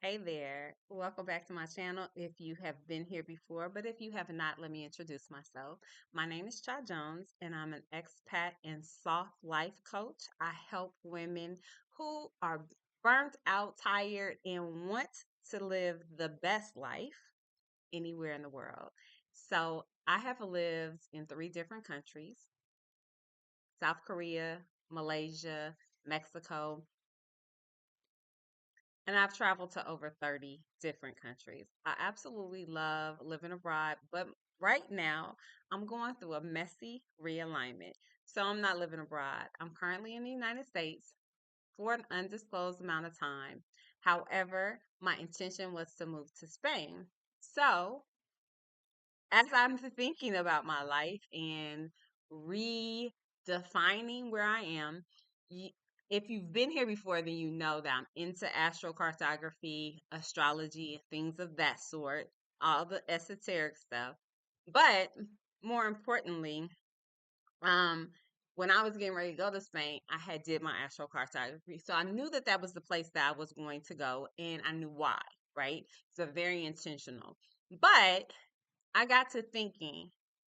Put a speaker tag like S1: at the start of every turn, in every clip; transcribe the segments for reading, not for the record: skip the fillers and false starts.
S1: Hey there, welcome back to my channel if you have been here before, but if you have not, let me introduce myself. My name is Cha Jones, and I'm an expat and soft life coach. I help women who are burnt out, tired, and want to live the best life anywhere in the world. So I have lived in three different countries: South Korea, Malaysia, Mexico, and I've traveled to over 30 different countries. I absolutely love living abroad, but right now I'm going through a messy realignment. So I'm not living abroad. I'm currently in the United States for an undisclosed amount of time. However, my intention was to move to Spain. So as I'm thinking about my life and redefining where I am, y- if you've been here before, then you know that I'm into astrocartography, astrology, things of that sort, all the esoteric stuff. But more importantly, um, when I was getting ready to go to Spain, I had did my astrocartography, so I knew that that was the place that I was going to go, and I knew why. Right? So very intentional. But I got to thinking,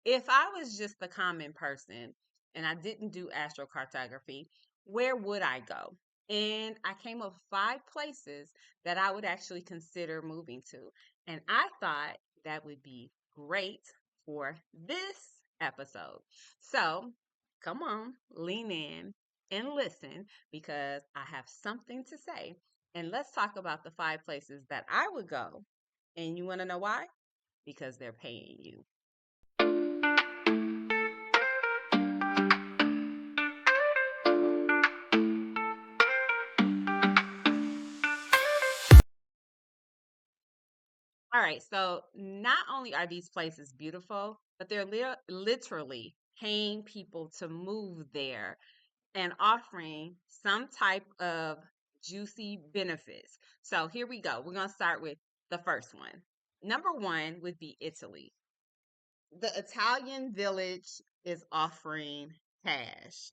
S1: if I was just a common person and I didn't do astrocartography, where would I go? And I came up with five places that I would actually consider moving to. And I thought that would be great for this episode. So come on, lean in and listen because I have something to say. And let's talk about the five places that I would go. And you want to know why? Because they're paying you. All right, so not only are these places beautiful, but they're literally paying people to move there and offering some type of juicy benefits. So here we go. We're going to start with the first one. Number one would be Italy. The Italian village is offering cash.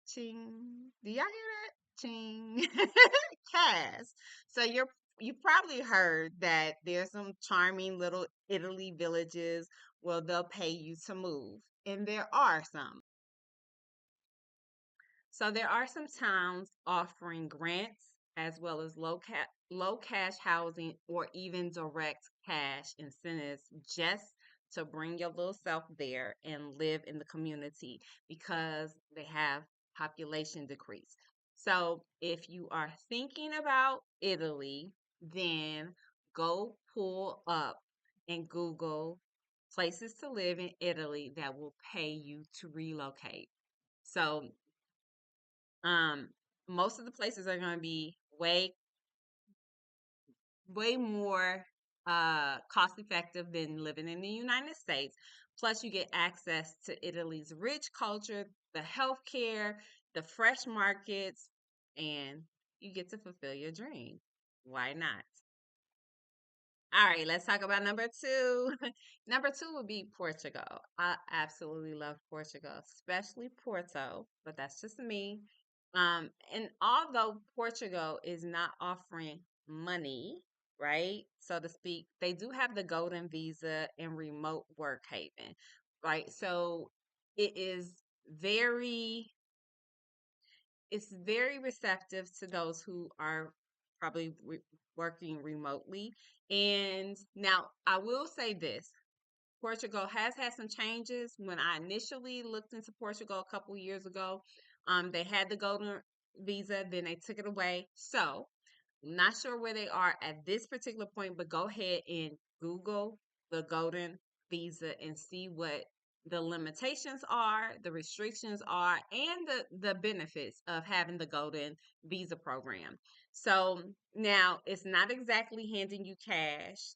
S1: Ching. Do y'all hear that? Ching. Cash. So you probably heard that there's some charming little Italy villages where they'll pay you to move. And there are some. So there are some towns offering grants as well as low cash housing or even direct cash incentives just to bring your little self there and live in the community because they have population decrease. So if you are thinking about Italy, then go pull up and Google places to live in Italy that will pay you to relocate. So um, most of the places are going to be way more cost effective than living in the United States. Plus, you get access to Italy's rich culture, the healthcare, the fresh markets, and you get to fulfill your dream. Why not? All right, let's talk about number two. Number two would be Portugal. I absolutely love Portugal, especially Porto, but that's just me. And although Portugal is not offering money, right, so to speak, they do have the golden visa and remote work haven, right? So it is very it's very receptive to those who are probably working remotely. And now I will say this. Portugal has had some changes. When I initially looked into Portugal a couple years ago, they had the golden visa, then they took it away. So I'm not sure where they are at this particular point, but go ahead and Google the golden visa and see what the limitations are, the restrictions are, and the benefits of having the golden visa program. So now it's not exactly handing you cash,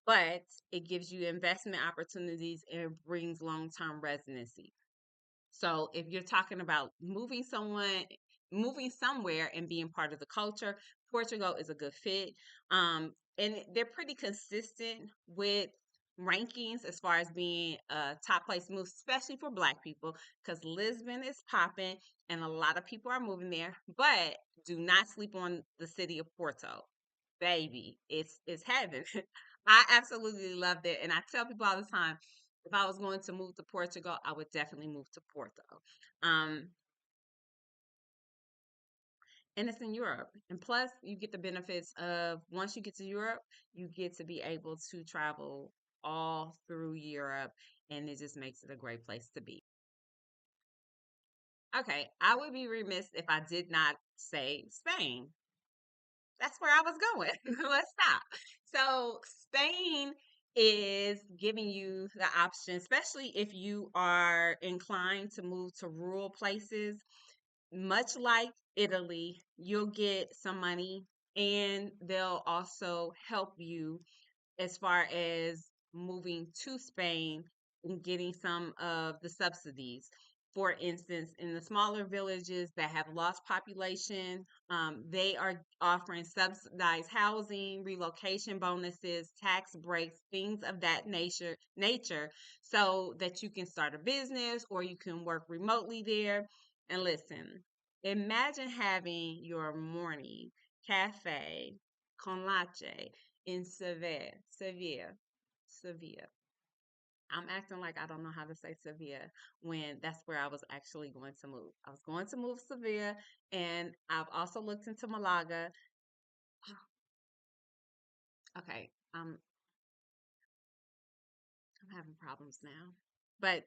S1: but it gives you investment opportunities and it brings long-term residency. So if you're talking about moving somewhere and being part of the culture, Portugal is a good fit. And they're pretty consistent with rankings as far as being a top place to move, especially for Black people, because Lisbon is popping and a lot of people are moving there. But do not sleep on the city of Porto. baby, it's heaven. I absolutely loved it, and I tell people all the time, if I was going to move to Portugal, I would definitely move to Porto. Um, and it's in Europe. And plus, you get the benefits of once you get to Europe, you get to be able to travel all through Europe, and it just makes it a great place to be. Okay, I would be remiss if I did not say Spain. That's where I was going. Let's stop. So, Spain is giving you the option, especially if you are inclined to move to rural places, much like Italy, you'll get some money and they'll also help you as far as moving to Spain and getting some of the subsidies. For instance, in the smaller villages that have lost population, they are offering subsidized housing, relocation bonuses, tax breaks, things of that nature, so that you can start a business or you can work remotely there. And listen, imagine having your morning cafe con latte in Sevilla. I'm acting like I don't know how to say Sevilla when that's where I was actually going to move. I was going to move Sevilla, and I've also looked into Malaga. Okay, I'm having problems now. But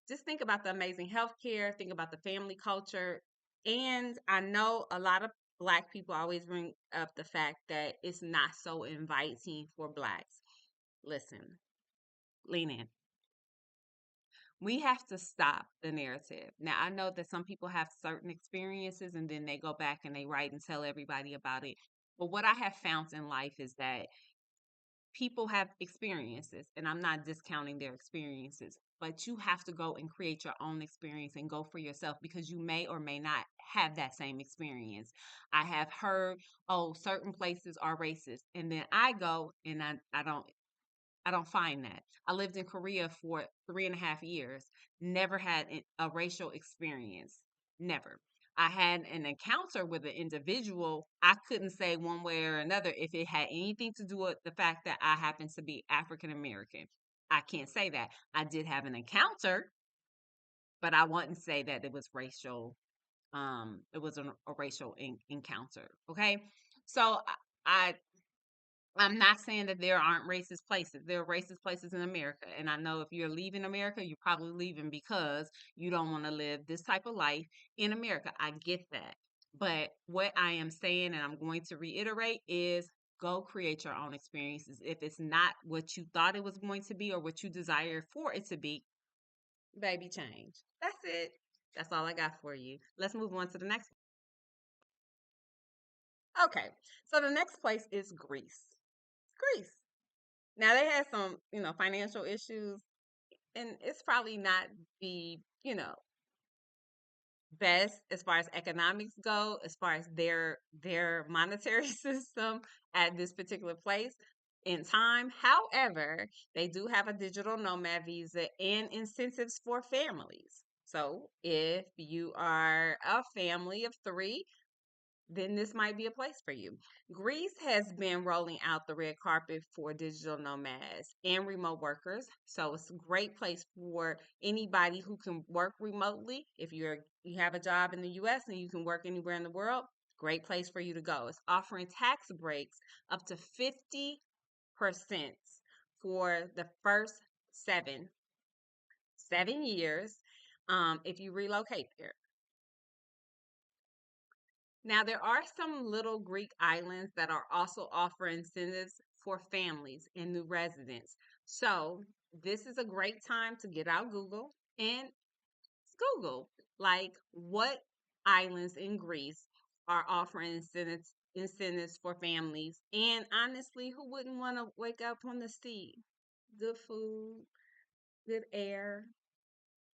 S1: just think about the amazing healthcare, think about the family culture. And I know a lot of Black people always bring up the fact that it's not so inviting for Blacks. Listen, lean in. We have to stop the narrative. Now, I know that some people have certain experiences and then they go back and they write and tell everybody about it. But what I have found in life is that people have experiences, and I'm not discounting their experiences, but you have to go and create your own experience and go for yourself because you may or may not have that same experience. I have heard, oh, certain places are racist, and then I go and I don't find that. I lived in Korea for 3.5 years, never had a racial experience. Never. I had an encounter with an individual. I couldn't say one way or another if it had anything to do with the fact that I happen to be African American. I can't say that. I did have an encounter, but I wouldn't say that it was racial. It was a racial encounter. Okay. So I I'm not saying that there aren't racist places. There are racist places in America. And I know if you're leaving America, you're probably leaving because you don't want to live this type of life in America. I get that. But what I am saying, and I'm going to reiterate, is go create your own experiences. If it's not what you thought it was going to be or what you desire for it to be, baby, change. That's it. That's all I got for you. Let's move on to the next one. Okay. So the next place is Greece. Greece. Now they had some, financial issues, and it's probably not the, best as far as economics go, as far as their monetary system at this particular place in time. However, they do have a digital nomad visa and incentives for families. So if you are a family of three, then this might be a place for you. Greece has been rolling out the red carpet for digital nomads and remote workers. So it's a great place for anybody who can work remotely. If you have a job in the US and you can work anywhere in the world, great place for you to go. It's offering tax breaks up to 50% for the first seven years if you relocate there. Now, there are some little Greek islands that are also offering incentives for families and new residents. So, this is a great time to get out Google and Google like what islands in Greece are offering incentives for families. And honestly, who wouldn't want to wake up on the sea? Good food, good air,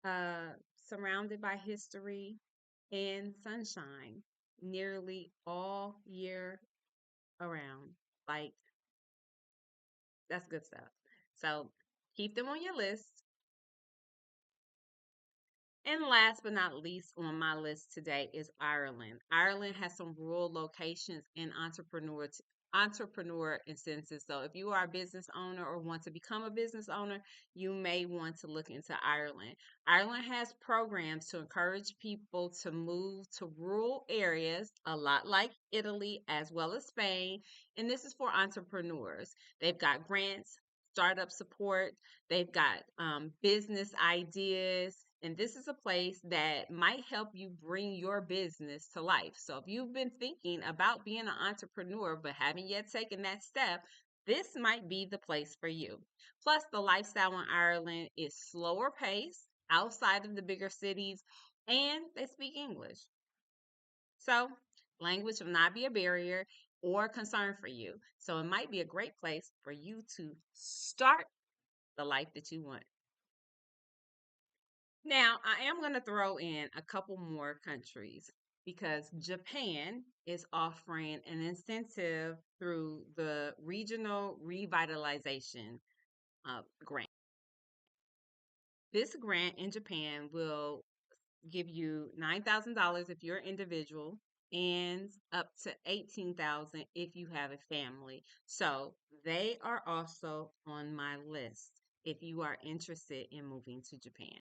S1: uh, surrounded by history and sunshine nearly all year around. Like, that's good stuff. So keep them on your list. And last but not least on my list today is Ireland. Ireland has some rural locations and entrepreneur incentives. So if you are a business owner or want to become a business owner, you may want to look into Ireland. Ireland has programs to encourage people to move to rural areas, a lot like Italy as well as Spain. And this is for entrepreneurs. They've got grants, startup support, they've got business ideas, and this is a place that might help you bring your business to life. So if you've been thinking about being an entrepreneur but haven't yet taken that step, this might be the place for you. Plus, the lifestyle in Ireland is slower pace outside of the bigger cities, and they speak English. So, language will not be a barrier or concern for you. So, it might be a great place for you to start the life that you want. Now, I am going to throw in a couple more countries because Japan is offering an incentive through the Regional Revitalization Grant. This grant in Japan will give you $9,000 if you're an individual and up to 18,000 if you have a family. So, they are also on my list if you are interested in moving to Japan.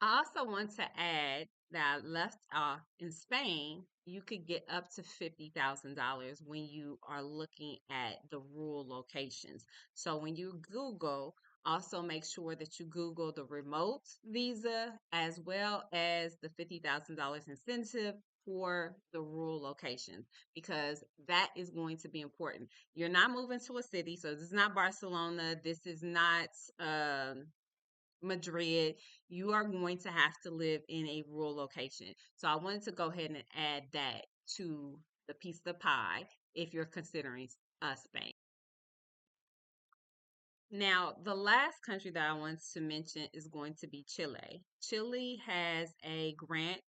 S1: I also want to add that I left off in Spain, you could get up to $50,000 when you are looking at the rural locations. So when you Google, also make sure that you Google the remote visa as well as the $50,000 incentive for the rural locations because that is going to be important. You're not moving to a city, so this is not Barcelona. This is not Madrid, you are going to have to live in a rural location. So I wanted to go ahead and add that to the piece of the pie if you're considering Spain. Now, the last country that I want to mention is going to be Chile. Chile has a grant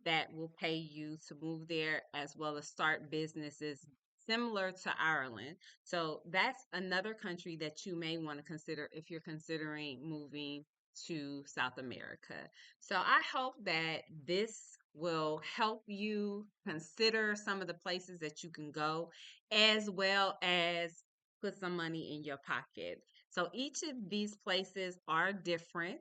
S1: that will pay you to move there as well as start businesses similar to Ireland. So that's another country that you may want to consider if you're considering moving to South America. So I hope that this will help you consider some of the places that you can go as well as put some money in your pocket. So each of these places are different.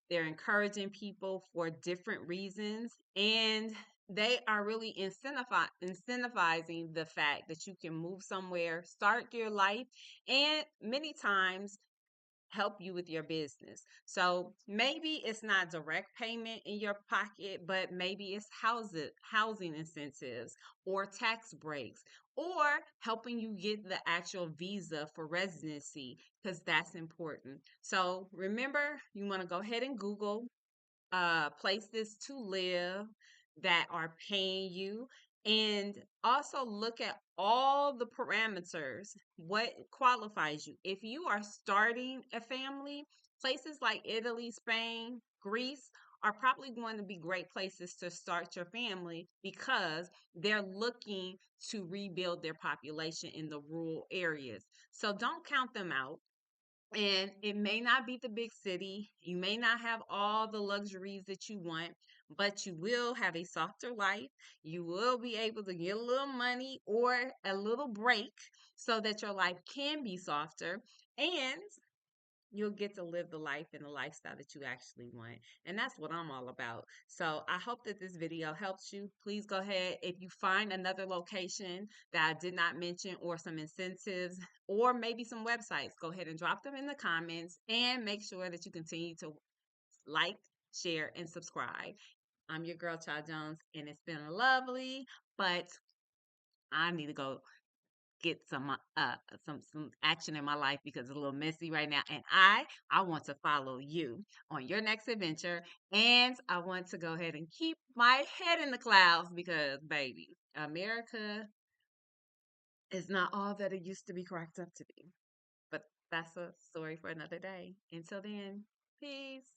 S1: They're encouraging people for different reasons, and they are really incentivizing the fact that you can move somewhere, start your life, and many times help you with your business. So maybe it's not direct payment in your pocket, but maybe it's housing incentives or tax breaks or helping you get the actual visa for residency because that's important. So remember, you want to go ahead and Google places to live that are paying you and also look at all the parameters what qualifies you if you are starting a family. Places like Italy, Spain, Greece are probably going to be great places to start your family because they're looking to rebuild their population in the rural areas. So don't count them out, and it may not be the big city. You may not have all the luxuries that you want, but you will have a softer life. You will be able to get a little money or a little break so that your life can be softer. And you'll get to live the life and the lifestyle that you actually want. And that's what I'm all about. So I hope that this video helps you. Please go ahead. If you find another location that I did not mention or some incentives or maybe some websites, go ahead and drop them in the comments and make sure that you continue to like, share, and subscribe. I'm your girl, Child Jones, and it's been lovely, but I need to go get some action in my life because it's a little messy right now, and I want to follow you on your next adventure, and I want to go ahead and keep my head in the clouds because baby, America is not all that it used to be cracked up to be. But that's a story for another day. Until then, peace.